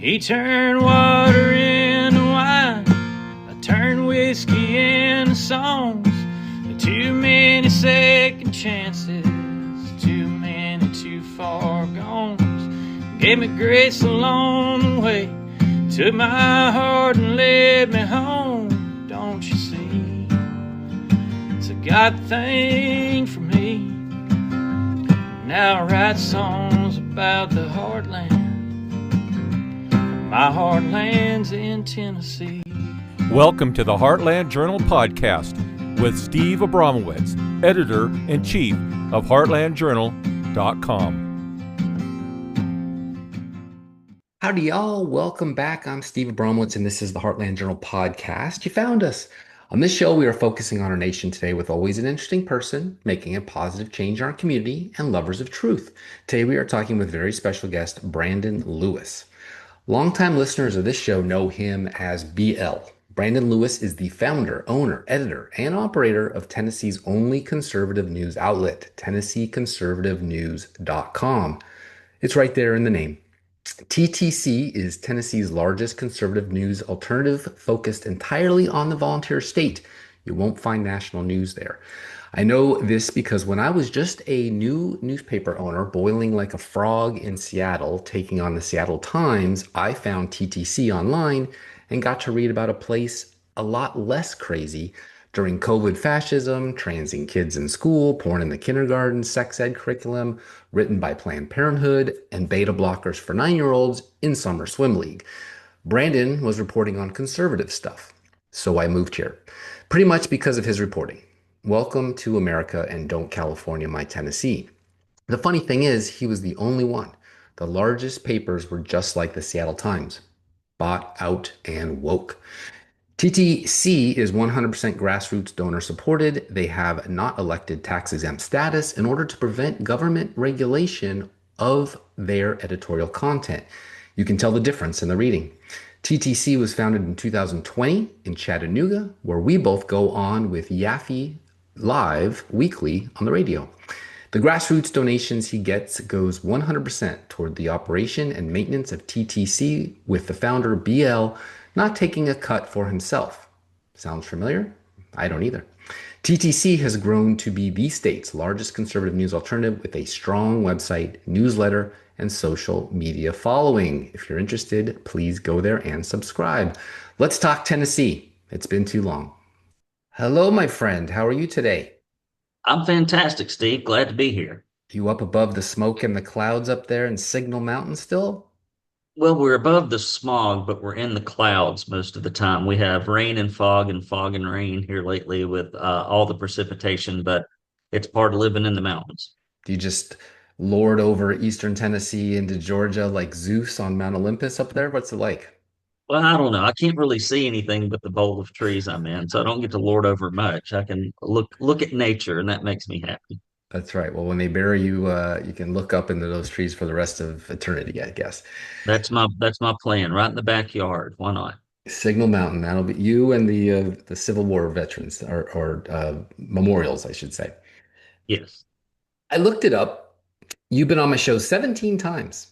He turned water into wine, I turned whiskey into songs. Too many second chances, too many too far gones. Gave me grace along the way, took my heart and led me home. Don't you see, it's a God thing for me. Now I write songs about the heartland. My heartland's in Tennessee. Welcome to the Heartland Journal podcast with Steve Abramowitz, editor-in-chief of heartlandjournal.com. Howdy, y'all. Welcome back. I'm Steve Abramowitz, and this is the Heartland Journal podcast. You found us. On this show, we are focusing on our nation today with always an interesting person making a positive change in our community and lovers of truth. Today, we are talking with very special guest, Brandon Lewis. Longtime listeners of this show know him as BL. Brandon Lewis is the founder, owner, editor, and operator of Tennessee's only conservative news outlet, TennesseeConservativeNews.com. It's right there in the name. TTC is Tennessee's largest conservative news alternative focused entirely on the volunteer state. You won't find national news there. I know this because when I was just a new newspaper owner, boiling like a frog in Seattle, taking on the Seattle Times, I found TTC online and got to read about a place a lot less crazy during COVID fascism, transing kids in school, porn in the kindergarten, sex ed curriculum, written by Planned Parenthood, and beta blockers for 9-year-olds in summer swim league. Brandon was reporting on conservative stuff, so I moved here, pretty much because of his reporting. Welcome to America, and don't California my Tennessee. The funny thing is, he was the only one. The largest papers were just like the Seattle Times, bought out and woke. TTC is 100% grassroots donor supported. They have not elected tax exempt status in order to prevent government regulation of their editorial content. You can tell the difference in the reading. TTC was founded in 2020 in Chattanooga, where we both go on with Yaffe live weekly on the radio. The grassroots donations he gets goes 100% toward the operation and maintenance of TTC, with the founder BL not taking a cut for himself. Sounds familiar? I don't either. TTC has grown to be the state's largest conservative news alternative with a strong website, newsletter, and social media following. If you're interested, please go there and subscribe. Let's talk Tennessee. It's been too long. Hello, my friend. How are you today? I'm fantastic, Steve. Glad to be here. You up above the smoke and the clouds up there in Signal Mountain still? Well, we're above the smog, but we're in the clouds most of the time. We have rain and fog and rain here lately with all the precipitation, but it's part of living in the mountains. Do you just lord over eastern Tennessee into Georgia like Zeus on Mount Olympus up there? What's it like? Well, I don't know. I can't really see anything but the bowl of trees I'm in, so I don't get to lord over much. I can look at nature, and that makes me happy. That's right. Well, when they bury you, you can look up into those trees for the rest of eternity, I guess. That's my plan, right in the backyard. Why not? Signal Mountain. That'll be you and the Civil War veterans or memorials, I should say. Yes. I looked it up. You've been on my show 17 times.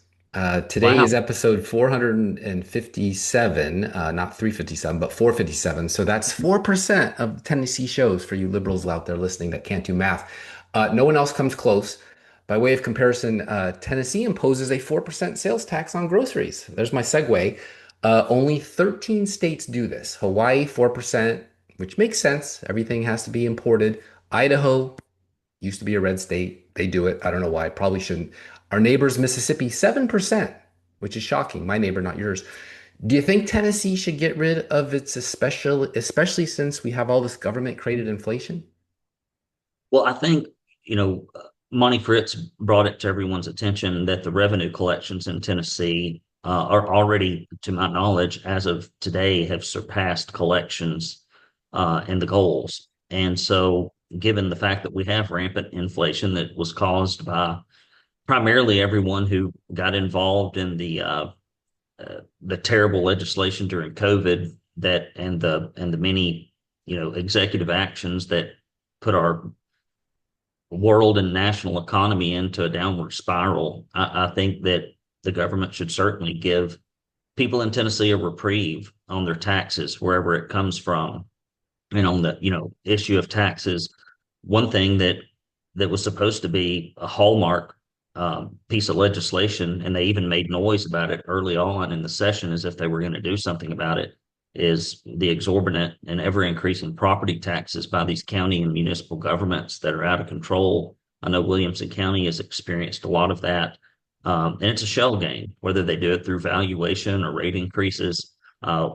Today Wow. is episode 457, not 357, but 457. So that's 4% of Tennessee shows for you liberals out there listening that can't do math. No one else comes close. By way of comparison, Tennessee imposes a 4% sales tax on groceries. There's my segue. Only 13 states do this. Hawaii, 4%, which makes sense. Everything has to be imported. Idaho used to be a red state. They do it. I don't know why. Probably shouldn't. Our neighbors, Mississippi, 7%, which is shocking. My neighbor, not yours. Do you think Tennessee should get rid of its especially since we have all this government-created inflation? Well, I think, Monty Fritz brought it to everyone's attention that the revenue collections in Tennessee are already, to my knowledge, as of today, have surpassed collections in the goals. And so, given the fact that we have rampant inflation that was caused by primarily everyone who got involved in the terrible legislation during COVID and the many executive actions that put our world and national economy into a downward spiral. I think that the government should certainly give people in Tennessee a reprieve on their taxes, wherever it comes from. And on the, issue of taxes, one thing that was supposed to be a hallmark piece of legislation, and they even made noise about it early on in the session as if they were going to do something about it, is the exorbitant and ever increasing property taxes by these county and municipal governments that are out of control. I know Williamson County has experienced a lot of that. And it's a shell game, whether they do it through valuation or rate increases.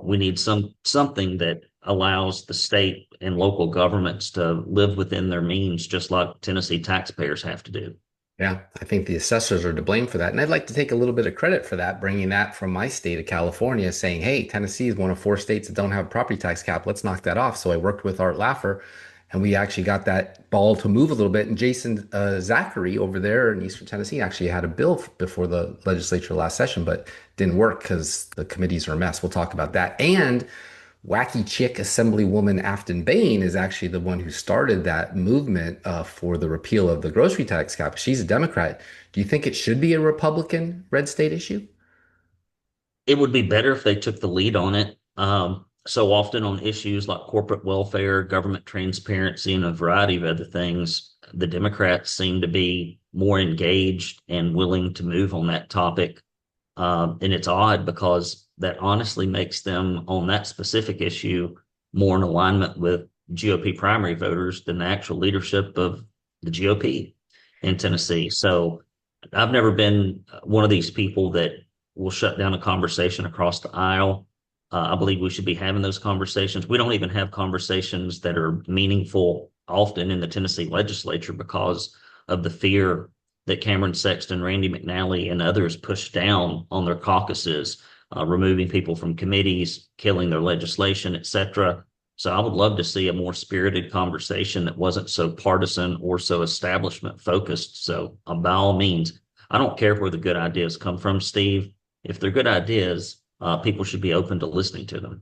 We need something that allows the state and local governments to live within their means, just like Tennessee taxpayers have to do. Yeah, I think the assessors are to blame for that. And I'd like to take a little bit of credit for that, bringing that from my state of California, saying, hey, Tennessee is one of 4 states that don't have a property tax cap. Let's knock that off. So I worked with Art Laffer, and we actually got that ball to move a little bit. And Jason Zachary over there in Eastern Tennessee actually had a bill before the legislature last session, but didn't work because the committees are a mess. We'll talk about that. And wacky chick Assemblywoman Afton Bain is actually the one who started that movement for the repeal of the grocery tax cap. She's a Democrat. Do you think it should be a Republican red state issue? It would be better if they took the lead on it. So often on issues like corporate welfare, government transparency, and a variety of other things, the Democrats seem to be more engaged and willing to move on that topic. And it's odd because that honestly makes them on that specific issue more in alignment with GOP primary voters than the actual leadership of the GOP in Tennessee. So I've never been one of these people that will shut down a conversation across the aisle. I believe we should be having those conversations. We don't even have conversations that are meaningful often in the Tennessee legislature because of the fear that Cameron Sexton, Randy McNally, and others pushed down on their caucuses, removing people from committees, killing their legislation, etc. So I would love to see a more spirited conversation that wasn't so partisan or so establishment focused. So by all means, I don't care where the good ideas come from, Steve. If they're good ideas, people should be open to listening to them.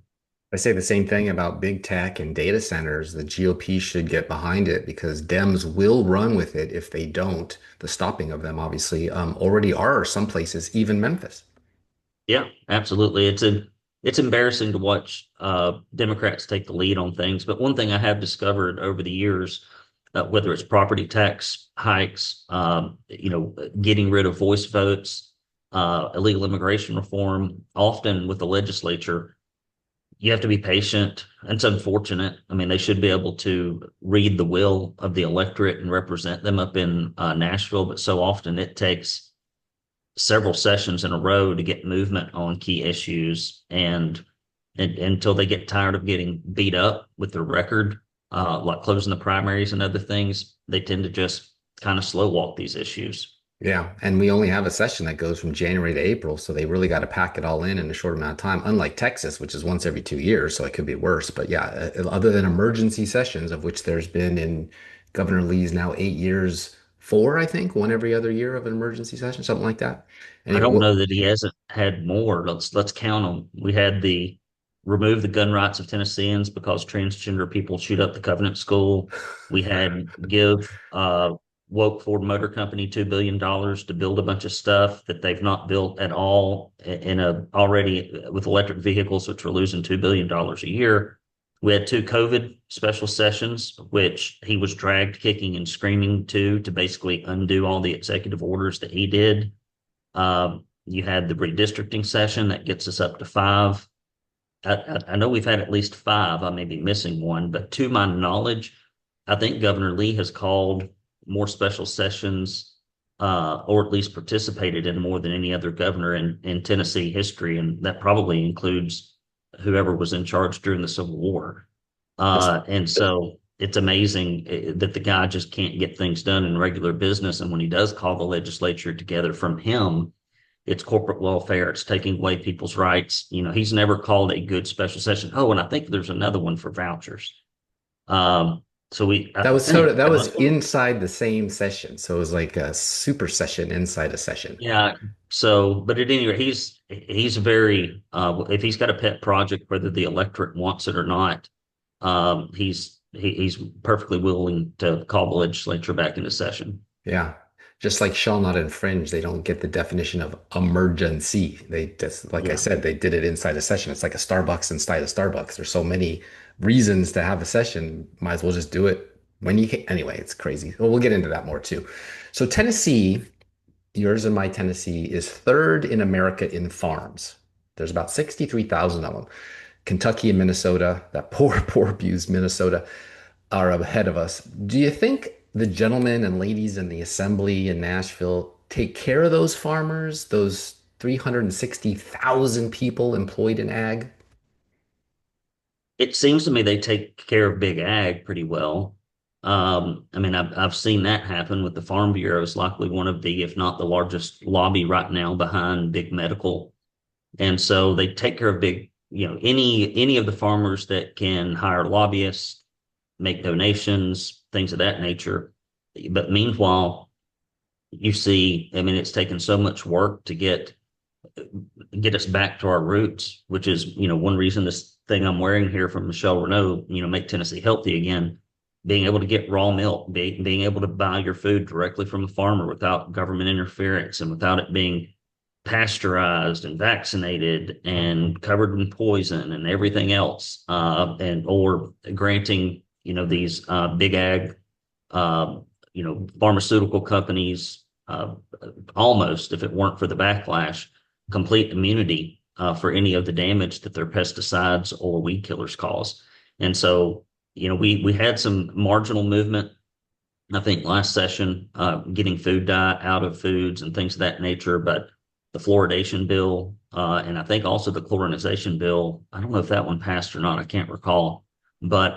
I say the same thing about big tech and data centers. The GOP should get behind it because Dems will run with it if they don't. The stopping of them, obviously, already are some places, even Memphis. Yeah, absolutely. It's embarrassing to watch Democrats take the lead on things. But one thing I have discovered over the years, whether it's property tax hikes, getting rid of voice votes, illegal immigration reform, often with the legislature, you have to be patient. It's unfortunate. I mean, they should be able to read the will of the electorate and represent them up in Nashville, but so often it takes several sessions in a row to get movement on key issues, and until they get tired of getting beat up with their record, like closing the primaries and other things, they tend to just kind of slow walk these issues. Yeah, and we only have a session that goes from January to April, so they really got to pack it all in a short amount of time, unlike Texas, which is once every 2 years, so it could be worse. But yeah, other than emergency sessions, of which there's been in Governor Lee's now 8 years, 4, I think, one every other year of an emergency session, something like that. And I don't know that he hasn't had more. Let's count them. We had the remove the gun rights of Tennesseans because transgender people shoot up the Covenant School. We had give woke Ford Motor Company $2 billion to build a bunch of stuff that they've not built at all already with electric vehicles, which are losing $2 billion a year. We had 2 COVID special sessions, which he was dragged kicking and screaming to basically undo all the executive orders that he did. You had the redistricting session that gets us up to 5. I know we've had at least 5. I may be missing one, but to my knowledge, I think Governor Lee has called more special sessions, or at least participated in more than any other governor in Tennessee history. And that probably includes whoever was in charge during the Civil War. And so it's amazing that the guy just can't get things done in regular business. And when he does call the legislature together from him, it's corporate welfare. It's taking away people's rights. He's never called a good special session. Oh, and I think there's another one for vouchers. That was inside the same session. So it was like a super session inside a session. Yeah. So, but at any rate, he's very, if he's got a pet project, whether the electorate wants it or not, he's perfectly willing to call the legislature back into session. Yeah. Just like shall not infringe, they don't get the definition of emergency. They just, like I Yeah. said, they did it inside a session. It's like a Starbucks inside a Starbucks. There's so many reasons to have a session. Might as well just do it when you can. Anyway, it's crazy. Well, we'll get into that more too. So Tennessee, yours and my Tennessee, is third in America in farms. There's about 63,000 of them. Kentucky and Minnesota, that poor, poor abused Minnesota, are ahead of us. Do you think the gentlemen and ladies in the assembly in Nashville take care of those farmers, those 360,000 people employed in ag? It seems to me they take care of big ag pretty well. I mean, I've seen that happen with the Farm Bureau. It's likely one of the, if not the largest lobby right now behind big medical. And so they take care of big, any of the farmers that can hire lobbyists, make donations, things of that nature. But meanwhile, you see, I mean, it's taken so much work to get us back to our roots, which is, one reason this thing I'm wearing here from Michelle Renault, make Tennessee healthy again, being able to get raw milk, being able to buy your food directly from the farmer without government interference and without it being pasteurized and vaccinated and covered in poison and everything else, and or granting, these big ag, pharmaceutical companies, almost, if it weren't for the backlash, complete immunity for any of the damage that their pesticides or weed killers cause. And so, we had some marginal movement, I think, last session, getting food dye out of foods and things of that nature. But the fluoridation bill, and I think also the chlorinization bill, I don't know if that one passed or not. I can't recall. But,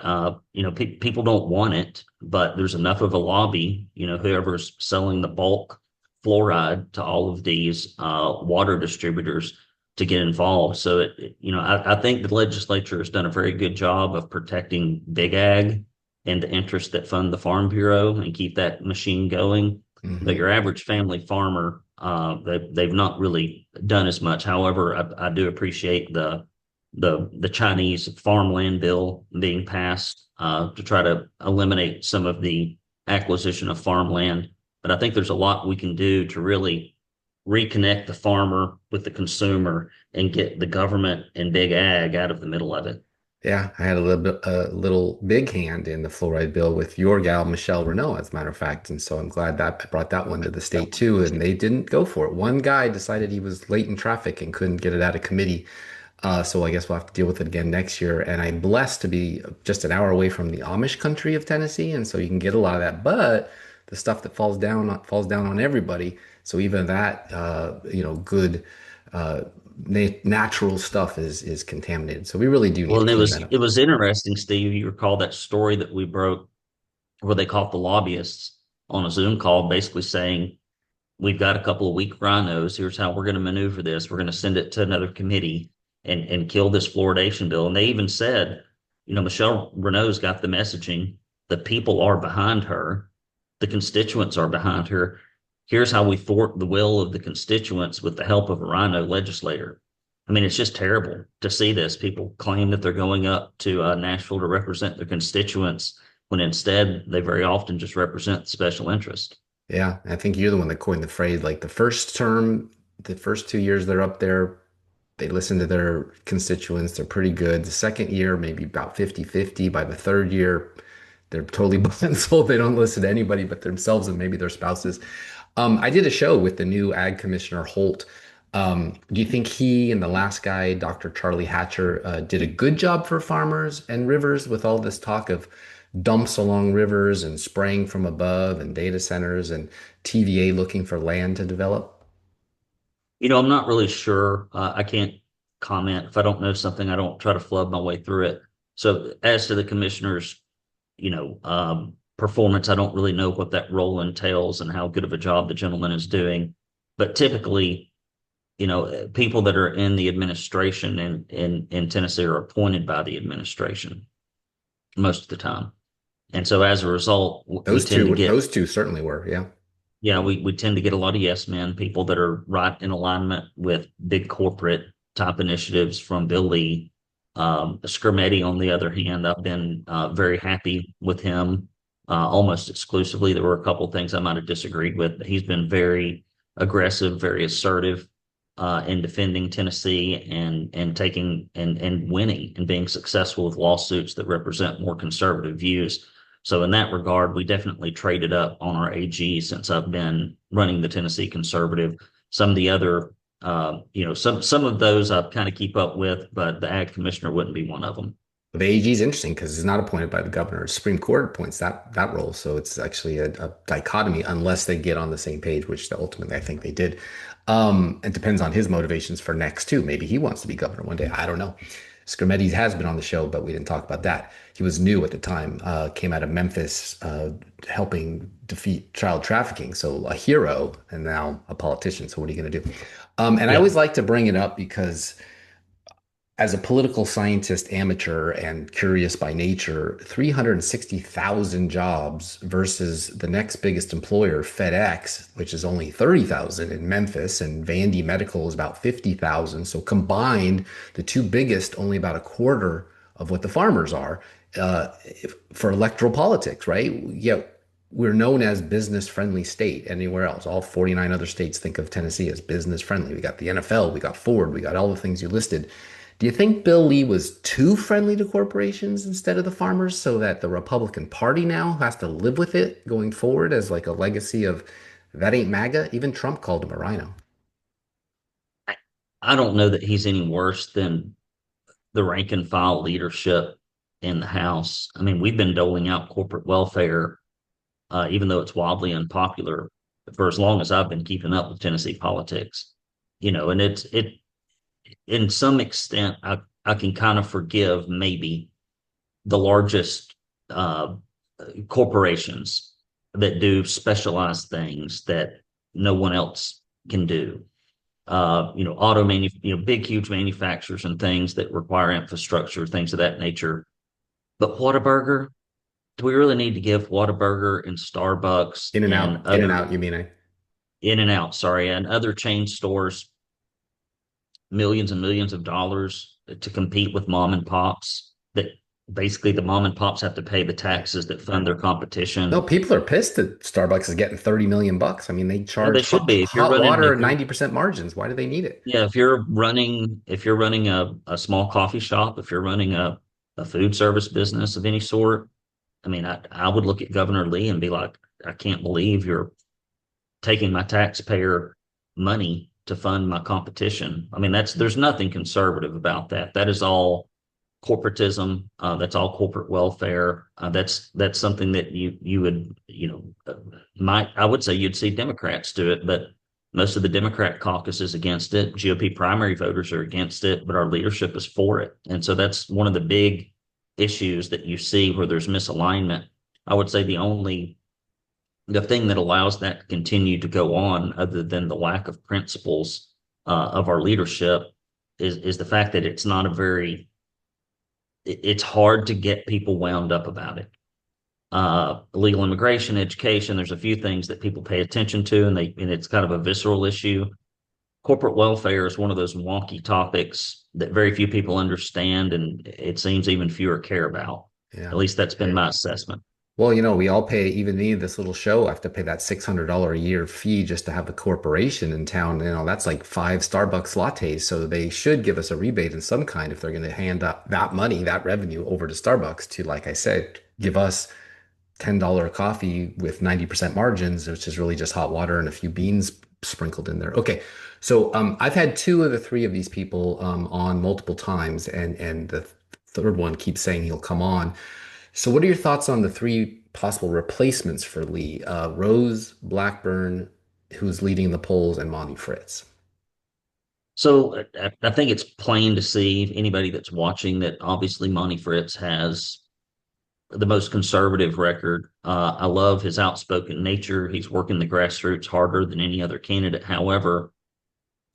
people don't want it, but there's enough of a lobby, whoever's selling the bulk fluoride to all of these water distributors to get involved. So I think the legislature has done a very good job of protecting big ag and the interests that fund the Farm Bureau and keep that machine going. But Mhm. your average family farmer, they've not really done as much. However, I do appreciate the Chinese farmland bill being passed to try to eliminate some of the acquisition of farmland. But I think there's a lot we can do to really reconnect the farmer with the consumer and get the government and big ag out of the middle of it. Yeah, I had a little big hand in the fluoride bill with your gal, Michelle Renault, as a matter of fact. And so I'm glad that I brought that one to the state too. And they didn't go for it. One guy decided he was late in traffic and couldn't get it out of committee. So I guess we'll have to deal with it again next year. And I'm blessed to be just an hour away from the Amish country of Tennessee, and so you can get a lot of that. But the stuff that falls down on everybody. So even that, good natural stuff is contaminated. So we really do need Well, to and it clean was that up. it was interesting, Steve. You recall that story that we broke where they caught the lobbyists on a Zoom call, basically saying, "We've got a couple of weak rhinos. Here's how we're going to maneuver this. We're going to send it to another committee and kill this fluoridation bill." And they even said, Michelle Renault's got the messaging. The people are behind her. The constituents are behind her. Here's how we thwart the will of the constituents with the help of a rhino legislator. I mean, it's just terrible to see this. People claim that they're going up to Nashville to represent their constituents when instead they very often just represent the special interest. Yeah, I think you're the one that coined the phrase. Like the first term, the first 2 years they're up there, they listen to their constituents. They're pretty good. The second year, maybe about 50-50. By the third year, they're totally bought and sold. They don't listen to anybody but themselves and maybe their spouses. I did a show with the new Ag Commissioner Holt. Do you think he and the last guy, Dr. Charlie Hatcher, did a good job for farmers and rivers with all this talk of dumps along rivers and spraying from above and data centers and TVA looking for land to develop? I'm not really sure. I can't comment. If I don't know something, I don't try to flub my way through it. So as to the commissioner's, performance, I don't really know what that role entails and how good of a job the gentleman is doing. But typically, people that are in the administration in Tennessee are appointed by the administration most of the time. And so as a result, we tend to get, Those two certainly were. Yeah. yeah, we tend to get a lot of yes men, people that are right in alignment with big corporate type initiatives from Bill Lee. Skermetti, on the other hand, I've been very happy with him almost exclusively. There were a couple of things I might have disagreed with, but he's been very aggressive, very assertive in defending Tennessee and taking and winning and being successful with lawsuits that represent more conservative views. So in that regard, we definitely traded up on our AG since I've been running the Tennessee Conservative. Some of the other, some of those I kind of keep up with, but the ag commissioner wouldn't be one of them. The AG is interesting because it's not appointed by the governor. The Supreme Court appoints that role. So it's actually a dichotomy unless they get on the same page, which ultimately I think they did. It depends on his motivations for next too. Maybe he wants to be governor one day. I don't know. Skrmedes has been on the show, but we didn't talk about that. He was new at the time, came out of Memphis, helping defeat child trafficking. So a hero and now a politician. So what are you going to do? I always like to bring it up because as a political scientist, amateur, and curious by nature, 360,000 jobs versus the next biggest employer, FedEx, which is only 30,000 in Memphis, and Vandy Medical is about 50,000. So combined, the two biggest, only about a quarter of what the farmers are for electoral politics, right? Yet we're known as business-friendly state anywhere else. All 49 other states think of Tennessee as business-friendly. We got the NFL, we got Ford, we got all the things you listed. Do you think Bill Lee was too friendly to corporations instead of the farmers so that the Republican Party now has to live with it going forward as like a legacy of that ain't MAGA? Even Trump called him a rhino. I don't know that he's any worse than the rank and file leadership in the House. I mean, we've been doling out corporate welfare, even though it's wildly unpopular, for as long as I've been keeping up with Tennessee politics. And it in some extent, I can kind of forgive maybe the largest corporations that do specialized things that no one else can do. Big, huge manufacturers and things that require infrastructure, things of that nature. But Whataburger, do we really need to give Whataburger and Starbucks In and out, you mean? In and Out, sorry, and other chain stores millions and millions of dollars to compete with mom and pops that basically the mom and pops have to pay the taxes that fund their competition. No, people are pissed that Starbucks is getting 30 million bucks. I mean, they charge They should be. If you're hot running, water at 90% margins. Why do they need it? Yeah, if you're running a small coffee shop, if you're running a food service business of any sort, I mean, I would look at Governor Lee and be like, I can't believe you're taking my taxpayer money to fund my competition. I mean, there's nothing conservative about that. That is all corporatism. That's all corporate welfare. That's something that you would, I would say you'd see Democrats do it, but most of the Democrat caucus is against it. GOP primary voters are against it, but our leadership is for it. And so that's one of the big issues that you see where there's misalignment. I would say the thing that allows that to continue to go on, other than the lack of principles of our leadership, is the fact that it's hard to get people wound up about it. Illegal immigration, education, there's a few things that people pay attention to, and it's kind of a visceral issue. Corporate welfare is one of those wonky topics that very few people understand, and it seems even fewer care about. Yeah. At least that's been my assessment. Well, we all pay, even me, this little show, I have to pay that $600 a year fee just to have the corporation in town. That's like 5 Starbucks lattes. So they should give us a rebate in some kind if they're going to hand up that money, that revenue over to Starbucks to, like I said, give us $10 coffee with 90% margins, which is really just hot water and a few beans sprinkled in there. Okay. So I've had 2 of the 3 of these people on multiple times, and the third one keeps saying he'll come on. So what are your thoughts on the 3 possible replacements for Lee? Rose, Blackburn, who's leading the polls, and Monty Fritz. So I think it's plain to see anybody that's watching that obviously Monty Fritz has the most conservative record. I love his outspoken nature. He's working the grassroots harder than any other candidate. However,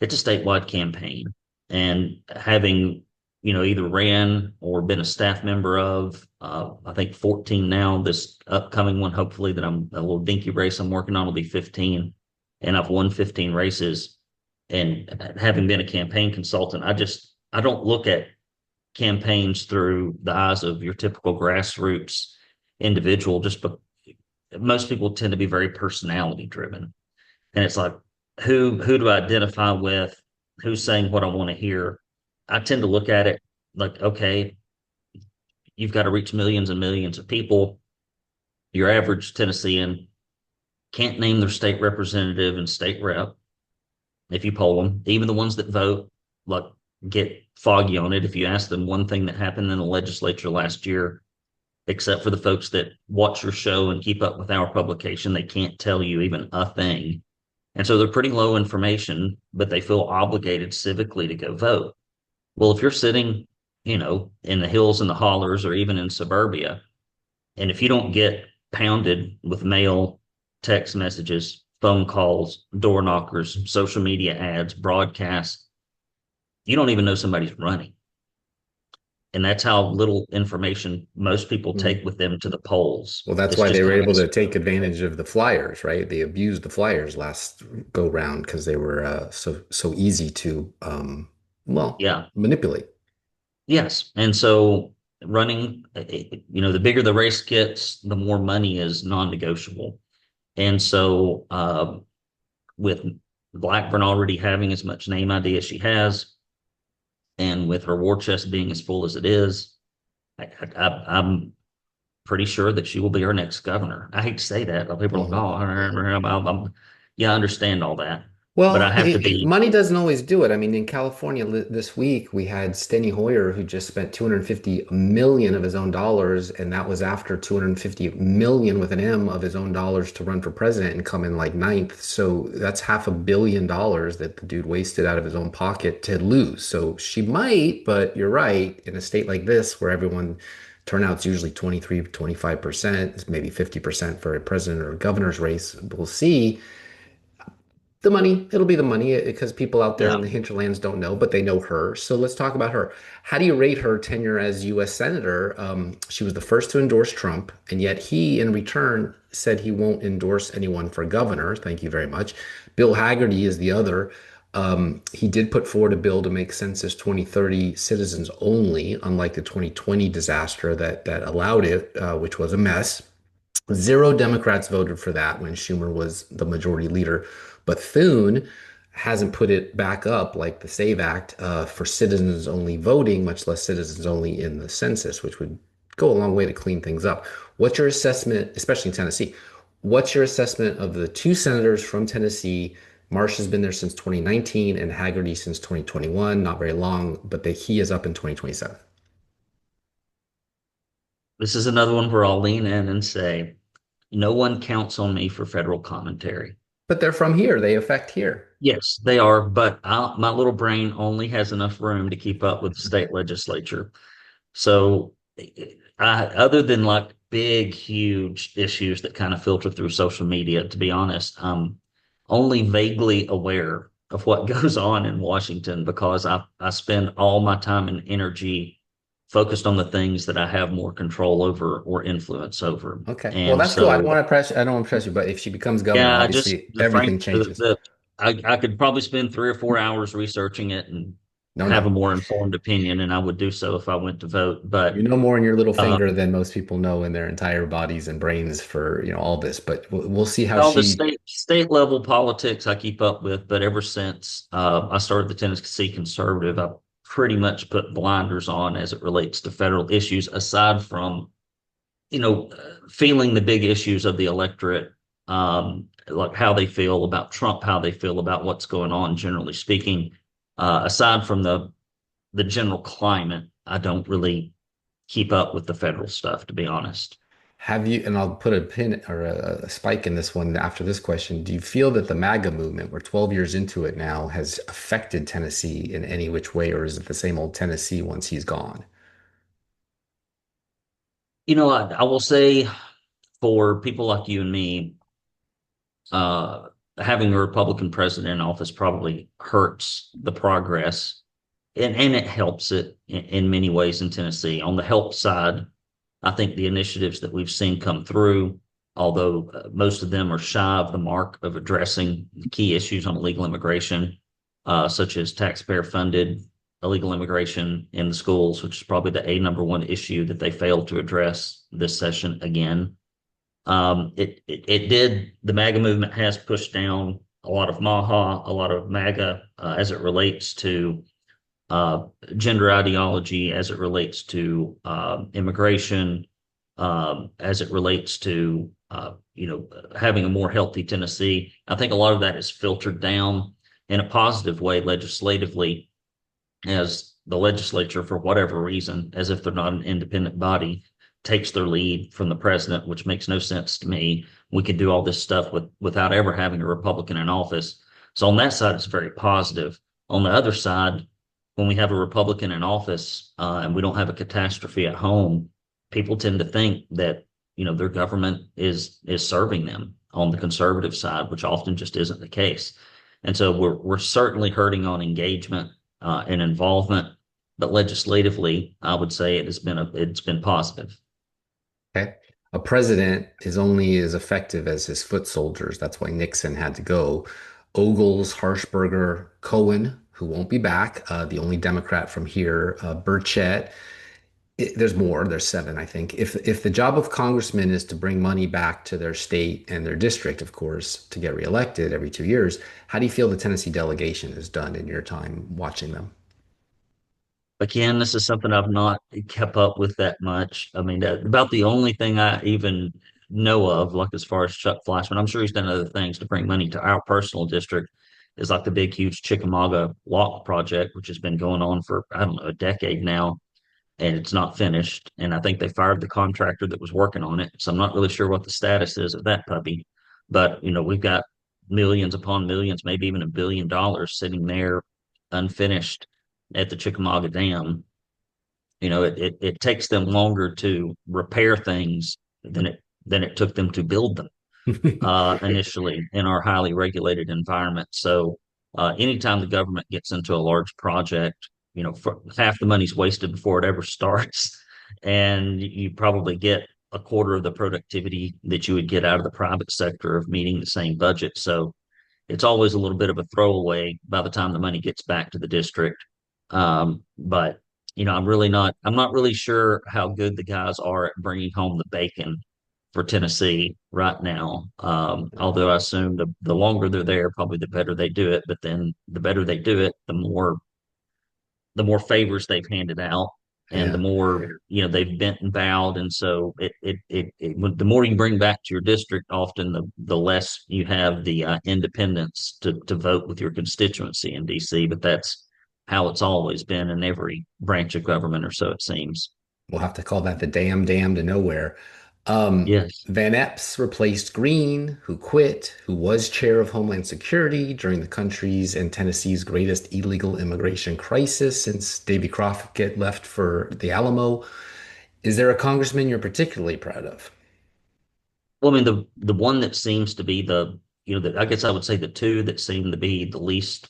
it's a statewide campaign, and having either ran or been a staff member of, I think 14 now. This upcoming one, hopefully, that I'm a little dinky race I'm working on will be 15, and I've won 15 races. And having been a campaign consultant, I don't look at campaigns through the eyes of your typical grassroots individual. most people tend to be very personality driven. And it's like, who do I identify with? Who's saying what I want to hear? I tend to look at it like, okay, you've got to reach millions and millions of people. Your average Tennessean can't name their state representative and state rep if you poll them. Even the ones that vote, like, get foggy on it. If you ask them one thing that happened in the legislature last year, except for the folks that watch your show and keep up with our publication, they can't tell you even a thing. And so they're pretty low information, but they feel obligated civically to go vote. Well, if you're sitting, in the hills and the hollers or even in suburbia, and if you don't get pounded with mail, text messages, phone calls, door knockers, social media ads, broadcasts, you don't even know somebody's running. And that's how little information most people take with them to the polls. Well, that's It's why just they were able to honest. take advantage of the flyers, right? They abused the flyers last go round because they were so easy to Yeah. manipulate. Yes. And so running, the bigger the race gets, the more money is non-negotiable. And so with Blackburn already having as much name ID as she has, and with her war chest being as full as it is, I'm pretty sure that she will be our next governor. I hate to say that. People are like, oh, yeah, I understand all that. But I Well, have to be, money doesn't always do it. I mean, in California this week, we had Steny Hoyer who just spent 250 million of his own dollars, and that was after 250 million with an M of his own dollars to run for president and come in like ninth. So that's $500 million that the dude wasted out of his own pocket to lose. So she might, but you're right, in a state like this where everyone turnout's usually 23, 25%, maybe 50% for a president or a governor's race. We'll see the money. It'll be the money because people out there yeah, in the hinterlands don't know, but they know her. So let's talk about her. How do you rate her tenure as U.S. Senator? She was the first to endorse Trump, and yet he, in return, said he won't endorse anyone for governor. Thank you very much. Bill Hagerty is the other. He did put forward a bill to make Census 2030 citizens only, unlike the 2020 disaster that allowed it, which was a mess. Zero Democrats voted for that when Schumer was the majority leader. But Thune hasn't put it back up like the SAVE Act for citizens only voting, much less citizens only in the census, which would go a long way to clean things up. What's your assessment, especially in Tennessee? What's your assessment of the two senators from Tennessee? Marsh has been there since 2019 and Hagerty since 2021, not very long, but he is up in 2027. this is another one where I'll lean in and say, no one counts on me for federal commentary. But they're from here. They affect here. Yes, they are, but my little brain only has enough room to keep up with the state legislature. So, other than like big, huge issues that kind of filter through social media, to be honest, I'm only vaguely aware of what goes on in Washington because I spend all my time and energy focused on the things that I have more control over or influence over. Okay. Well, And that's cool. so, I don't want to press you, but if she becomes governor, yeah, I just obviously the everything frank changes. I could probably spend 3 or 4 hours researching it and No, have a no. more informed opinion, and I would do so if I went to vote. You But know more in your little uh, finger than most people know in their entire bodies and brains for, all this, but we'll see how all the she, state level politics I keep up with, but ever since I started the Tennessee Conservative, I pretty much put blinders on as it relates to federal issues, aside from feeling the big issues of the electorate, like how they feel about Trump, how they feel about what's going on, generally speaking. Aside from the general climate, I don't really keep up with the federal stuff, to be honest. have you, and I'll put a pin or a spike in this one after this question. Do you feel that the MAGA movement, we're 12 years into it now, has affected Tennessee in any which way, or is it the same old Tennessee once he's gone? I will say for people like you and me, uh, having a Republican president in office probably hurts the progress, and it helps it in many ways in Tennessee. On the help side, I think the initiatives that we've seen come through, although most of them are shy of the mark of addressing key issues on illegal immigration, such as taxpayer funded illegal immigration in the schools, which is probably the number one issue that they failed to address this session again. It did. The MAGA movement has pushed down a lot of MAHA, a lot of MAGA as it relates to uh, gender ideology, as it relates to immigration, as it relates to having a more healthy Tennessee. I think a lot of that is filtered down in a positive way legislatively, as the legislature, for whatever reason, as if they're not an independent body, takes their lead from the president, which makes no sense to me. We could do all this stuff without ever having a Republican in office. So on that side, it's very positive. On the other side, when we have a Republican in office and we don't have a catastrophe at home, people tend to think that their government is serving them on the conservative side, which often just isn't the case. And so we're certainly hurting on engagement and involvement, but legislatively, I would say it's been positive. Okay. A president is only as effective as his foot soldiers. That's why Nixon had to go. Ogles, Harshberger, Cohen, who won't be back, the only Democrat from here, Burchett. There's more. There's seven, I think. If the job of congressmen is to bring money back to their state and their district, of course, to get reelected every 2 years, how do you feel the Tennessee delegation has done in your time watching them? Again, this is something I've not kept up with that much. I mean, about the only thing I even know of, like as far as Chuck Fleischman, I'm sure he's done other things to bring money to our personal district, is like the big, huge Chickamauga Lock project, which has been going on for, I don't know, a decade now, and it's not finished. And I think they fired the contractor that was working on it. So I'm not really sure what the status is of that puppy. But, we've got millions upon millions, maybe even $1 billion sitting there unfinished at the Chickamauga Dam. It takes them longer to repair things than it took them to build them initially in our highly regulated environment. So anytime the government gets into a large project, half the money's wasted before it ever starts, and you probably get a quarter of the productivity that you would get out of the private sector of meeting the same budget. So it's always a little bit of a throwaway by the time the money gets back to the district. But I'm not really sure how good the guys are at bringing home the bacon for Tennessee right now. Although I assume the longer they're there, probably the better they do it. But then the better they do it, the more favors they've handed out, and the Yeah. more they've bent and bowed. And so the more you bring back to your district, often the less you have the independence to vote with your constituency in DC. But that's how it's always been in every branch of government, or so it seems. We'll have to call that the dam to nowhere. Yes. Van Epps replaced Green, who quit, who was chair of Homeland Security during the country's and Tennessee's greatest illegal immigration crisis since Davy Crockett left for the Alamo. Is there a congressman you're particularly proud of? Well, I mean, the one that seems to be I guess I would say the two that seem to be the least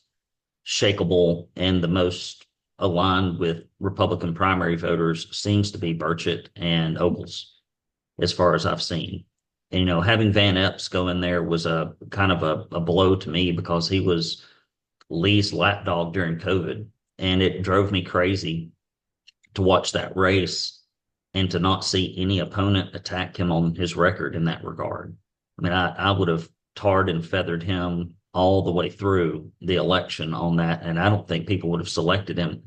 shakable and the most aligned with Republican primary voters seems to be Burchett and Ogles, as far as I've seen. And, having Van Epps go in there was a kind of a blow to me, because he was Lee's lapdog during COVID. And it drove me crazy to watch that race and to not see any opponent attack him on his record in that regard. I mean, I would have tarred and feathered him all the way through the election on that, and I don't think people would have selected him.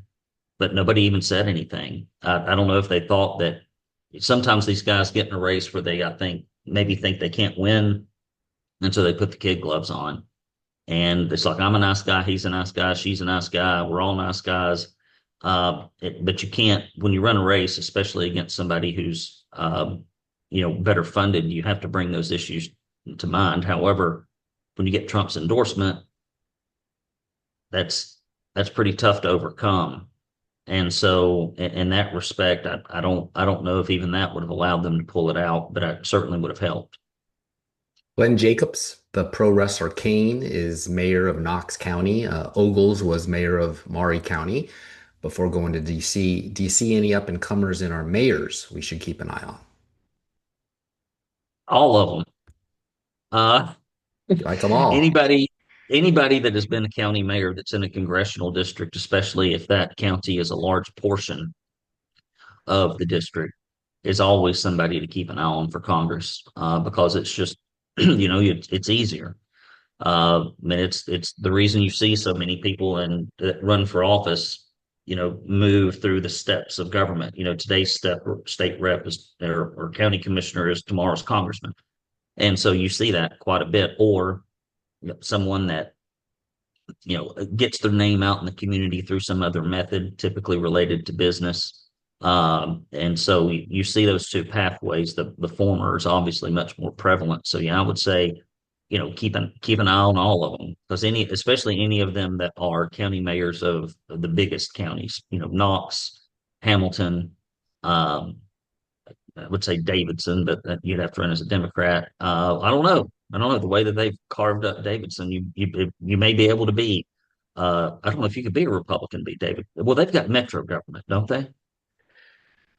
But nobody even said anything. I don't know if they thought that sometimes these guys get in a race where they, I think, maybe think they can't win, and so they put the kid gloves on. And it's like, I'm a nice guy, he's a nice guy, she's a nice guy, we're all nice guys. But you can't, when you run a race, especially against somebody who's better funded, you have to bring those issues to mind. However, when you get Trump's endorsement, that's pretty tough to overcome. And so in that respect, I don't know if even that would have allowed them to pull it out, but it certainly would have helped. Glenn Jacobs, the pro wrestler Kane, is mayor of Knox County. Ogles was mayor of Maury County before going to DC. Do you see any up and comers in our mayors we should keep an eye on? All of them. Like them all. Anybody that has been a county mayor that's in a congressional district, especially if that county is a large portion of the district, is always somebody to keep an eye on for Congress, because it's just, it's easier. I mean, it's the reason you see so many people that run for office, move through the steps of government. Today's state rep or county commissioner is tomorrow's congressman, and so you see that quite a bit. Or someone that gets their name out in the community through some other method, typically related to business. And so you see those two pathways. The former is obviously much more prevalent. So yeah, I would say, keep an eye on all of them, because especially any of them that are county mayors of the biggest counties, Knox, Hamilton, um, I would say Davidson, but you'd have to run as a Democrat. I don't know. I don't know the way that they've carved up Davidson. You may be able to be. I don't know if you could be a Republican, be David. Well, they've got metro government, don't they?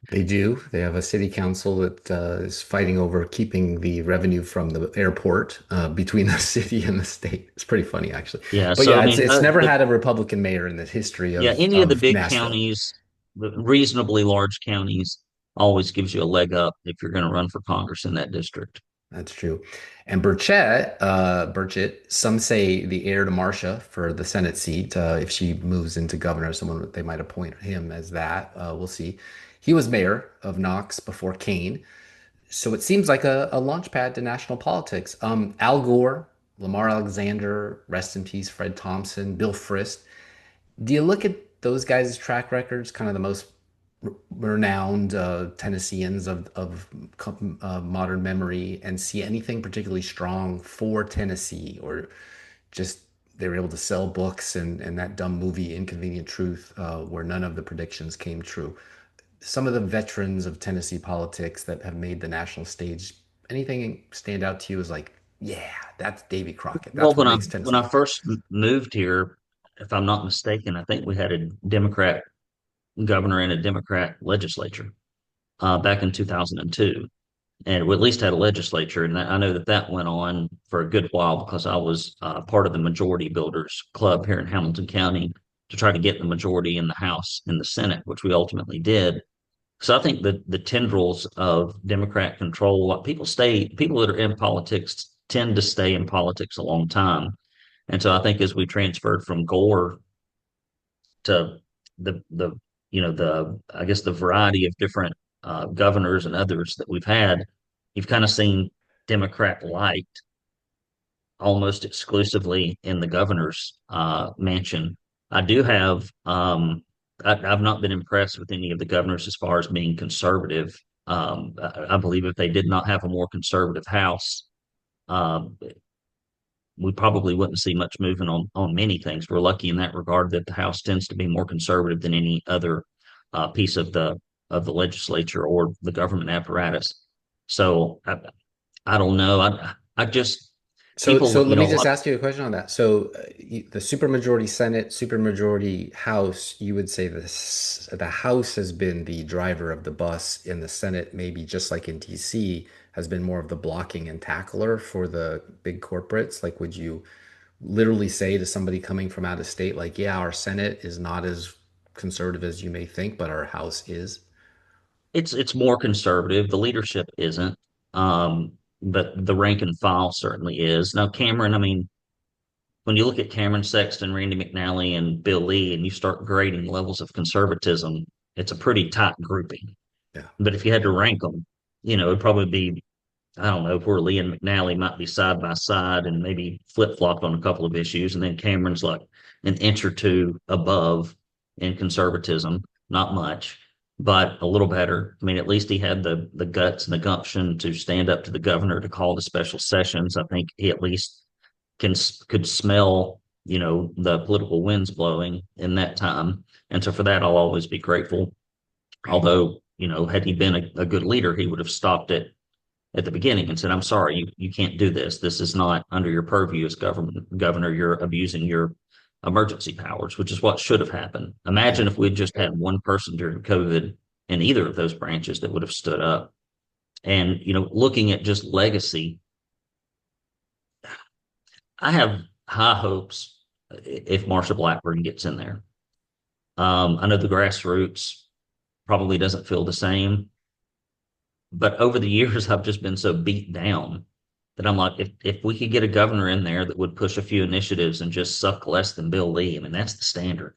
They do. They have a city council that is fighting over keeping the revenue from the airport between the city and the state. It's pretty funny, actually. Yeah. But So I yeah, it's mean, it's never had a Republican mayor in the history yeah, of any of the of big Nashville. counties, the reasonably large counties, always gives you a leg up if you're going to run for Congress in that district. That's true. And Burchett, some say the heir to Marcia for the Senate seat. If she moves into governor, someone they might appoint him as that. We'll see. He was mayor of Knox before Kane. So it seems like a launch pad to national politics. Al Gore, Lamar Alexander, rest in peace, Fred Thompson, Bill Frist. Do you look at those guys' track records, kind of the most renowned Tennesseans of modern memory, and see anything particularly strong for Tennessee, or just they were able to sell books and that dumb movie Inconvenient Truth, where none of the predictions came true? Some of the veterans of Tennessee politics that have made the national stage, anything stand out to you as like, yeah, that's Davy Crockett. Well, That's what when I makes when I Tennessee. first moved here, if I'm not mistaken, I think we had a Democrat governor and a Democrat legislature back in 2002, and we at least had a legislature. And I know that went on for a good while because I was part of the Majority Builders Club here in Hamilton County to try to get the majority in the House and the Senate, which we ultimately did. So I think that the tendrils of Democrat control, like people that are in politics tend to stay in politics a long time. And so I think as we transferred from Gore to the I guess the variety of different governors and others that we've had, you've kind of seen Democrat light almost exclusively in the governor's mansion. I do have I've not been impressed with any of the governors as far as being conservative. I believe if they did not have a more conservative House, um, we probably wouldn't see much movement on many things. We're lucky in that regard that the House tends to be more conservative than any other piece of the legislature or the government apparatus. So I don't know. I just So people, let me just ask you a question on that. So the supermajority Senate, supermajority House, you would say the House has been the driver of the bus, and the Senate, maybe just like in DC, has been more of the blocking and tackler for the big corporates. Like, would you literally say to somebody coming from out of state, like, yeah, our Senate is not as conservative as you may think, but our House is? it's more conservative. The leadership isn't, um, but the rank and file certainly is. Now, Cameron, I mean, when you look at Cameron Sexton, Randy McNally, and Bill Lee, and you start grading levels of conservatism, it's a pretty tight grouping. Yeah. But if you had to rank them, it'd probably be, I don't know, where Lee and McNally might be side by side and maybe flip flopped on a couple of issues. And then Cameron's like an inch or two above in conservatism, not much, but a little better. I mean, at least he had the guts and the gumption to stand up to the governor to call the special sessions. I think he at least could smell, the political winds blowing in that time. And so for that, I'll always be grateful. Although, had he been a good leader, he would have stopped it at the beginning and said, I'm sorry, you can't do this. This is not under your purview as governor. You're abusing your emergency powers, which is what should have happened. Yeah. Imagine if we'd just had one person during COVID in either of those branches that would have stood up. And, looking at just legacy, I have high hopes if Marsha Blackburn gets in there. I know the grassroots probably doesn't feel the same, But over the years, I've just been so beat down that I'm like, if we could get a governor in there that would push a few initiatives and just suck less than Bill Lee, I mean, that's the standard.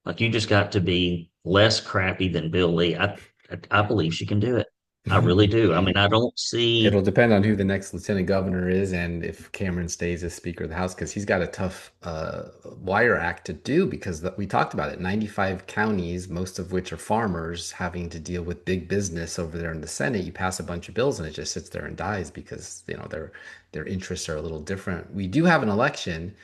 Like you just got to be less crappy than Bill Lee. I believe she can do it. I really do. I mean, I don't It'll see. depend on who the next lieutenant governor is and if Cameron stays as Speaker of the House, because he's got a tough wire act to do because we talked about it. 95 counties, most of which are farmers, having to deal with big business over there in the Senate. You pass a bunch of bills and it just sits there and dies because, their interests are a little different. We do have an election.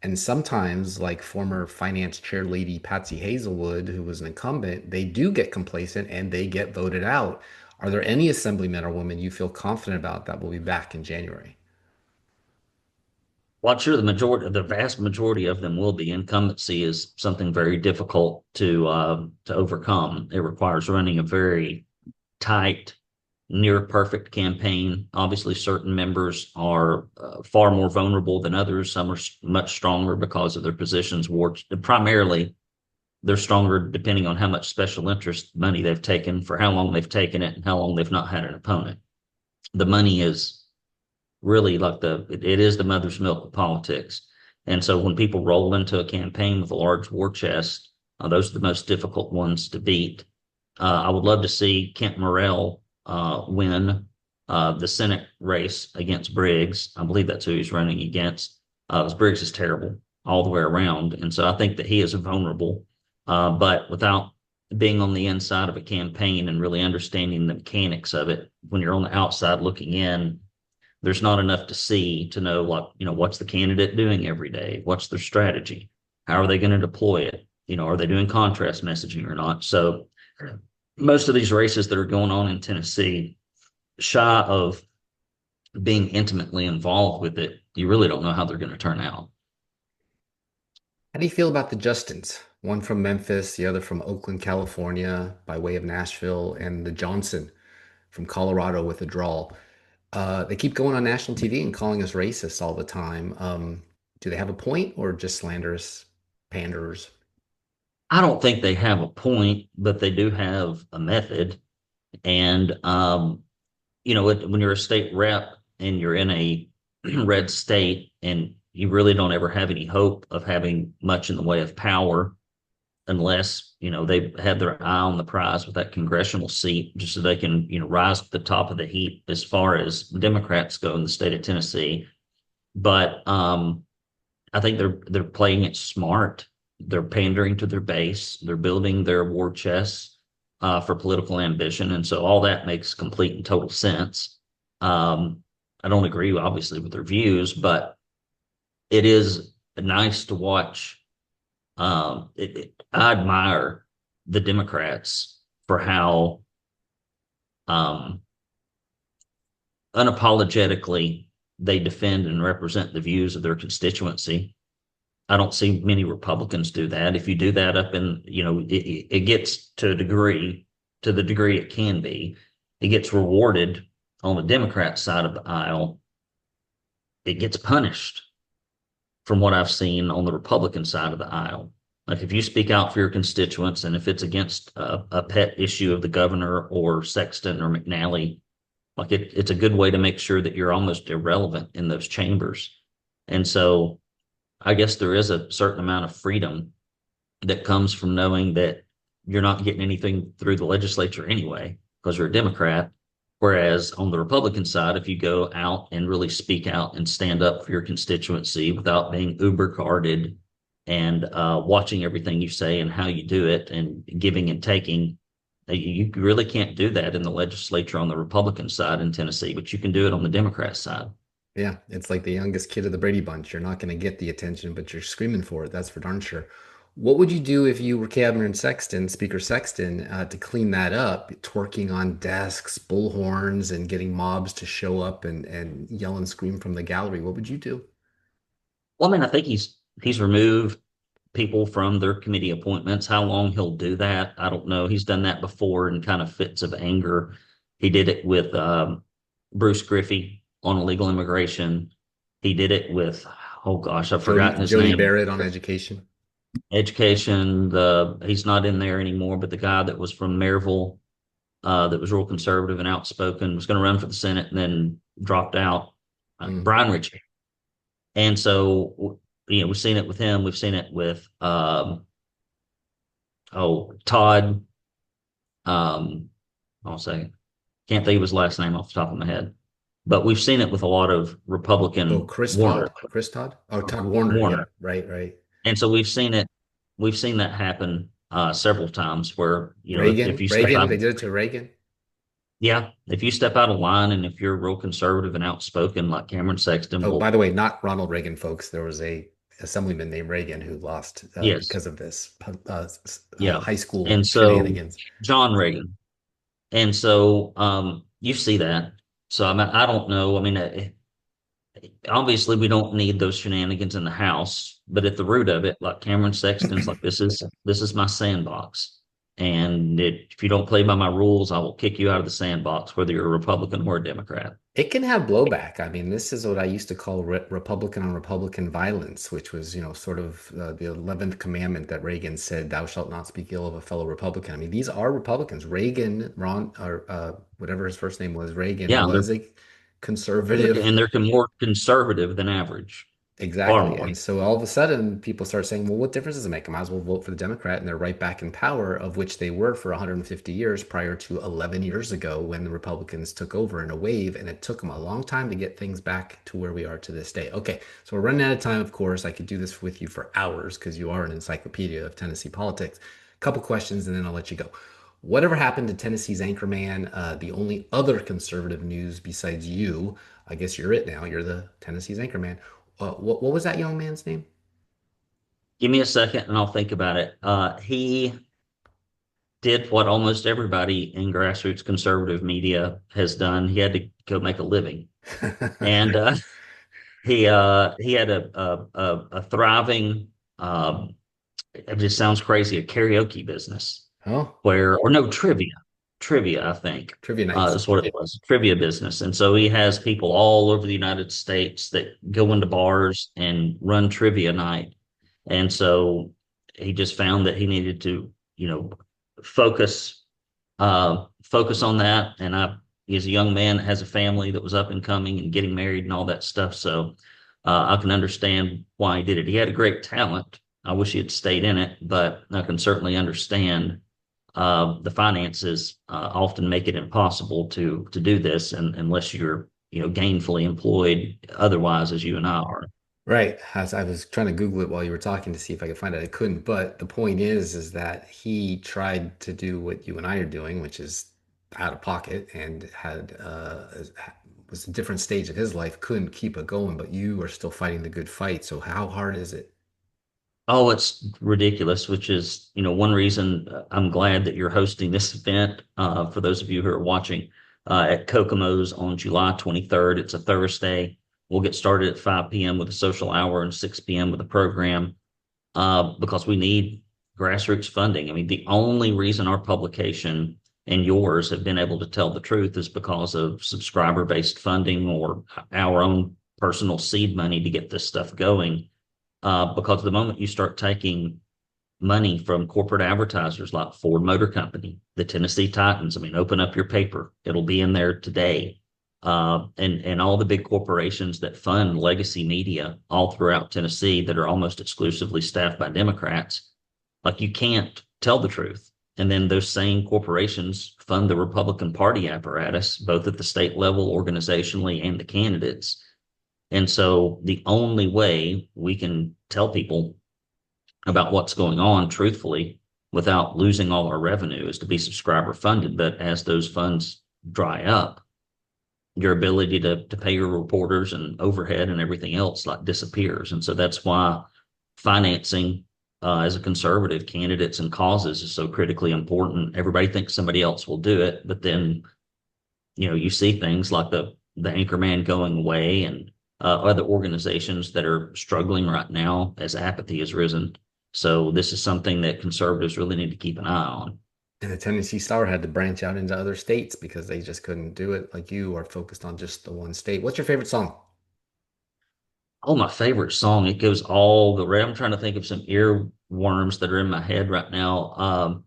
And sometimes, like former finance chair lady Patsy Hazelwood, who was an incumbent, they do get complacent and they get voted out. Are there any assemblymen or women you feel confident about that will be back in January? Well, I'm sure the vast majority of them will be. Incumbency is something very difficult to overcome. It requires running a very tight, near perfect campaign. Obviously, certain members are far more vulnerable than others. Some are much stronger because of their positions. Primarily, they're stronger depending on how much special interest money they've taken, for how long they've taken it, and how long they've not had an opponent. The money is really like it is the mother's milk of politics. And so when people roll into a campaign with a large war chest, those are the most difficult ones to beat. I would love to see Kent Morrell win the Senate race against Briggs. I believe that's who he's running against. Because Briggs is terrible all the way around. And so I think that he is vulnerable. But without being on the inside of a campaign and really understanding the mechanics of it, when you're on the outside looking in, there's not enough to see to know, like, what's the candidate doing every day? What's their strategy? How are they going to deploy it? Are they doing contrast messaging or not? So most of these races that are going on in Tennessee, shy of being intimately involved with it, you really don't know how they're going to turn out. How do you feel about the Justins? One from Memphis, the other from Oakland, California, by way of Nashville, and the Johnson from Colorado with a drawl. They keep going on national TV and calling us racist all the time. Do they have a point or just slanderous panders? I don't think they have a point, but they do have a method. And when you're a state rep and you're in a red state and you really don't ever have any hope of having much in the way of power unless, they have their eye on the prize with that congressional seat, just so they can, rise to the top of the heap as far as Democrats go in the state of Tennessee. But I think they're playing it smart. They're pandering to their base. They're building their war chests for political ambition, and so all that makes complete and total sense. I don't agree, obviously, with their views, but it is nice to watch. I admire the Democrats for how unapologetically they defend and represent the views of their constituency. I don't see many Republicans do that. If you do that up in, it gets to the degree it can be, it gets rewarded on the Democrat side of the aisle. It gets punished from what I've seen on the Republican side of the aisle. Like if you speak out for your constituents and if it's against a pet issue of the governor or Sexton or McNally, like it's a good way to make sure that you're almost irrelevant in those chambers. And so I guess there is a certain amount of freedom that comes from knowing that you're not getting anything through the legislature anyway, because you're a Democrat. Whereas on the Republican side, if you go out and really speak out and stand up for your constituency without being uber guarded and watching everything you say and how you do it and giving and taking, you really can't do that in the legislature on the Republican side in Tennessee, but you can do it on the Democrat side. Yeah, it's like the youngest kid of the Brady Bunch. You're not going to get the attention, but you're screaming for it. That's for darn sure. What would you do if you were Cameron Sexton, Speaker Sexton, to clean that up, twerking on desks, bullhorns, and getting mobs to show up and yell and scream from the gallery? What would you do? Well, I mean, I think he's removed people from their committee appointments. How long he'll do that, I don't know. He's done that before in kind of fits of anger. He did it with Bruce Griffey on illegal immigration. He did it with, oh gosh, I've forgotten his Jody name. Barrett on education. Education. He's not in there anymore, but the guy that was from Maryville, that was real conservative and outspoken, was going to run for the Senate and then dropped out, Mm. Brian Ritchie. And so, we've seen it with him. We've seen it with, Todd. I'll say, can't think of his last name off the top of my head, but we've seen it with a lot of Oh, Republican Chris Warner. Todd. Chris Todd. Oh, Todd Warner. Yeah, Warner. right. And so we've seen that happen several times where, if you step Reagan. out, They did it to Reagan. yeah, if you step out of line and if you're real conservative and outspoken like Cameron Sexton, Oh, well, by the way, not Ronald Reagan, folks. There was a assemblyman named Reagan who lost yes, because of this yeah. high school And so shenanigans. John Reagan. And so you see that. So I don't know. I mean, obviously we don't need those shenanigans in the house, but at the root of it, like Cameron Sexton's like, this is my sandbox. And if you don't play by my rules, I will kick you out of the sandbox, whether you're a Republican or a Democrat. It can have blowback. I mean, this is what I used to call Republican on Republican violence, which was, sort of the 11th commandment that Reagan said, "Thou shalt not speak ill of a fellow Republican." I mean, these are Republicans. Reagan, or whatever his first name was, Reagan Yeah, was a conservative. and they're more conservative than average, far Exactly. more. And so all of a sudden, people start saying, well, what difference does it make? I might as well vote for the Democrat. And they're right back in power, of which they were for 150 years prior to 11 years ago when the Republicans took over in a wave. And it took them a long time to get things back to where we are to this day. Okay. So we're running out of time, of course. I could do this with you for hours because you are an encyclopedia of Tennessee politics. A couple questions and then I'll let you go. Whatever happened to Tennessee's anchorman? The only other conservative news besides you, I guess you're it now. You're the Tennessee's anchorman. What was that young man's name? Give me a second and I'll think about it. He did what almost everybody in grassroots conservative media has done. He had to go make a living, and he had a thriving. It just sounds crazy. A karaoke business Oh, or no, trivia. I think trivia nights. is what it was. Trivia business, and so he has people all over the United States that go into bars and run trivia night, and so he just found that he needed to, focus focus on that. And he's a young man that has a family that was up and coming and getting married and all that stuff. So I can understand why he did it. He had a great talent. I wish he had stayed in it, but I can certainly understand the finances often make it impossible to do this, and unless you're gainfully employed otherwise, as you and I are. Right. As I was trying to Google it while you were talking to see if I could find it. I couldn't. But the point is that he tried to do what you and I are doing, which is out of pocket, and was a different stage of his life, couldn't keep it going, but you are still fighting the good fight. So how hard is it? Oh, it's ridiculous, which is, one reason I'm glad that you're hosting this event. For those of you who are watching at Kokomo's on July 23rd, it's a Thursday. We'll get started at 5 p.m. with a social hour and 6 p.m. with a program because we need grassroots funding. I mean, the only reason our publication and yours have been able to tell the truth is because of subscriber-based funding or our own personal seed money to get this stuff going. Because the moment you start taking money from corporate advertisers like Ford Motor Company, the Tennessee Titans, I mean, open up your paper, it'll be in there today. And all the big corporations that fund legacy media all throughout Tennessee that are almost exclusively staffed by Democrats, like you can't tell the truth. And then those same corporations fund the Republican Party apparatus, both at the state level, organizationally, and the candidates. And so the only way we can tell people about what's going on truthfully without losing all our revenue is to be subscriber funded. But as those funds dry up, your ability to pay your reporters and overhead and everything else like disappears. And so that's why financing as a conservative, candidates and causes is so critically important. Everybody thinks somebody else will do it, but then you see things like the anchorman going away and other organizations that are struggling right now as apathy has risen. So this is something that conservatives really need to keep an eye on. And the Tennessee Star had to branch out into other states because they just couldn't do it like you are focused on just the one state. What's your favorite song? Oh, my favorite song. It goes all the way. I'm trying to think of some earworms that are in my head right now.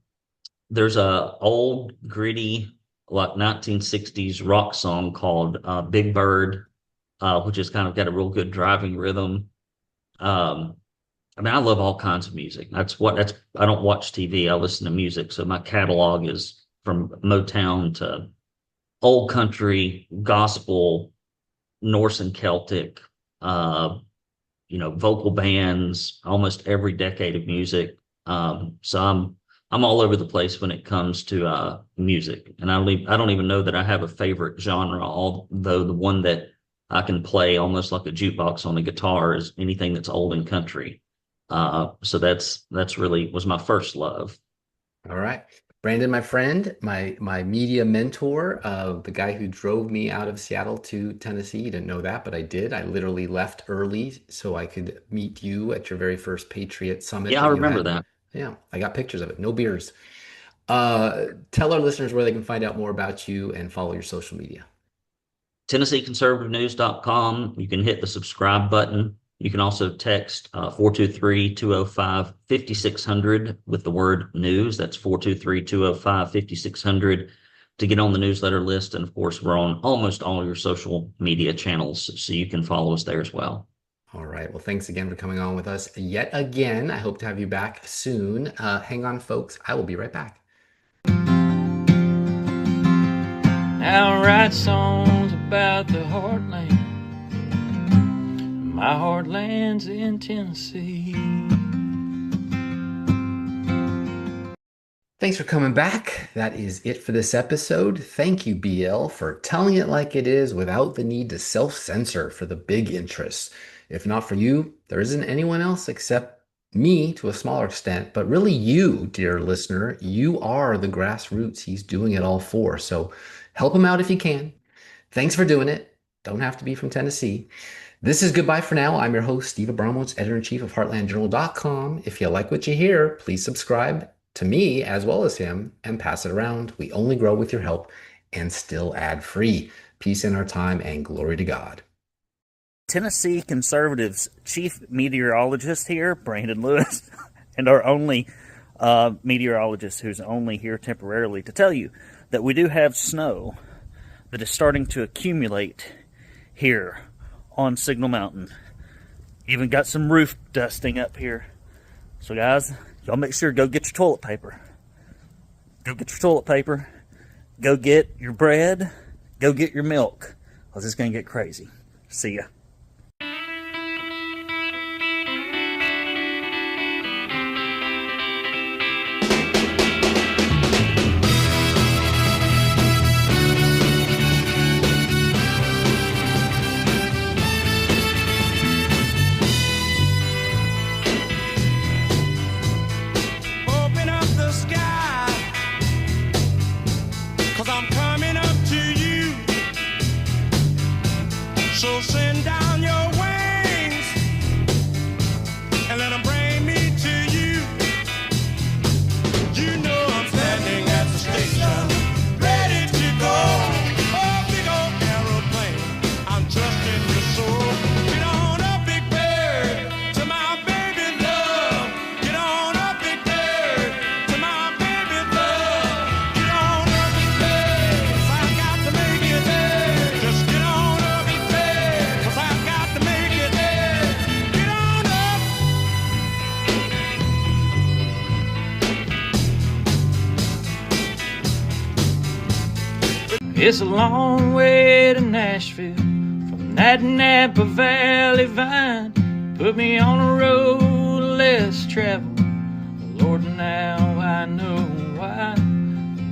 There's a old gritty like 1960s rock song called Big Bird, which has kind of got a real good driving rhythm. I mean, I love all kinds of music. I don't watch TV. I listen to music. So my catalog is from Motown to old country, gospel, Norse and Celtic, vocal bands, almost every decade of music. So I'm all over the place when it comes to music, and I don't even know that I have a favorite genre. Although the one that I can play almost like a jukebox on the guitar is anything that's old and country. So that's really was my first love. All right. Brandon, my friend, my media mentor, the guy who drove me out of Seattle to Tennessee. You didn't know that, but I did. I literally left early so I could meet you at your very first Patriot Summit Yeah, that I you remember had. that. Yeah, I got pictures of it. No beers. Tell our listeners where they can find out more about you and follow your social media. TennesseeConservativeNews.com. You can hit the subscribe button. You can also text 423-205-5600 with the word news. That's 423-205-5600 to get on the newsletter list. And of course, we're on almost all your social media channels, so you can follow us there as well. All right. Well, thanks again for coming on with us yet again. I hope to have you back soon. Hang on, folks. I will be right back. Now I write songs about the heartland. My heartland's in Tennessee. Thanks for coming back. That is it for this episode. Thank you, BL, for telling it like it is without the need to self-censor for the big interests. If not for you, there isn't anyone else except me to a smaller extent, but really you, dear listener, you are the grassroots he's doing it all for. So help him out if you can. Thanks for doing it. Don't have to be from Tennessee. This is goodbye for now. I'm your host, Steve Abramowitz, editor-in-chief of HeartlandJournal.com. If you like what you hear, please subscribe to me as well as him and pass it around. We only grow with your help and still ad-free. Peace in our time and glory to God. Tennessee Conservatives chief meteorologist here, Brandon Lewis, and our only meteorologist who's only here temporarily to tell you that we do have snow that is starting to accumulate here on Signal Mountain. Even got some roof dusting up here. So guys, y'all make sure to go get your toilet paper. Go get your toilet paper. Go get your bread. Go get your milk. Because it's going to get crazy. See ya. Open up the sky, 'cause I'm coming up to you. So send down your wings and let them bring me to you. You know I'm standing at the station, ready to go. Oh, big old aeroplane, I'm trusting your soul. Get on up, big bird, to my baby love. Get on up, big bird, to my baby love. Get on up, big bird, 'cause I got to make it there. Just get on up, big bird, 'cause I got to make it there. Get on up. It's a long way to Nashville from that Napa Valley vine. Put me on a road less traveled. Lord, now I know why.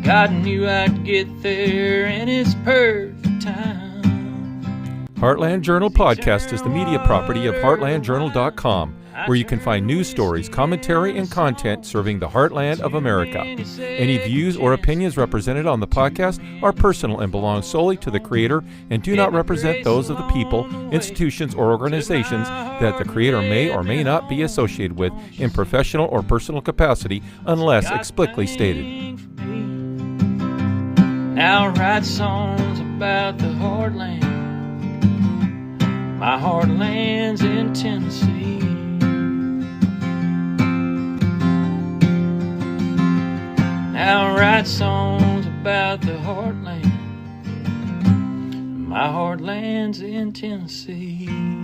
God knew I'd get there in His perfect time. Heartland Journal Podcast is the media property of HeartlandJournal.com, where you can find news stories, commentary, and content serving the heartland of America. Any views or opinions represented on the podcast are personal and belong solely to the creator and do not represent those of the people, institutions, or organizations that the creator may or may not be associated with in professional or personal capacity unless explicitly stated. Now I write songs about the heartland. My heartland's in Tennessee. Now I write songs about the heartland. My heartland's in Tennessee.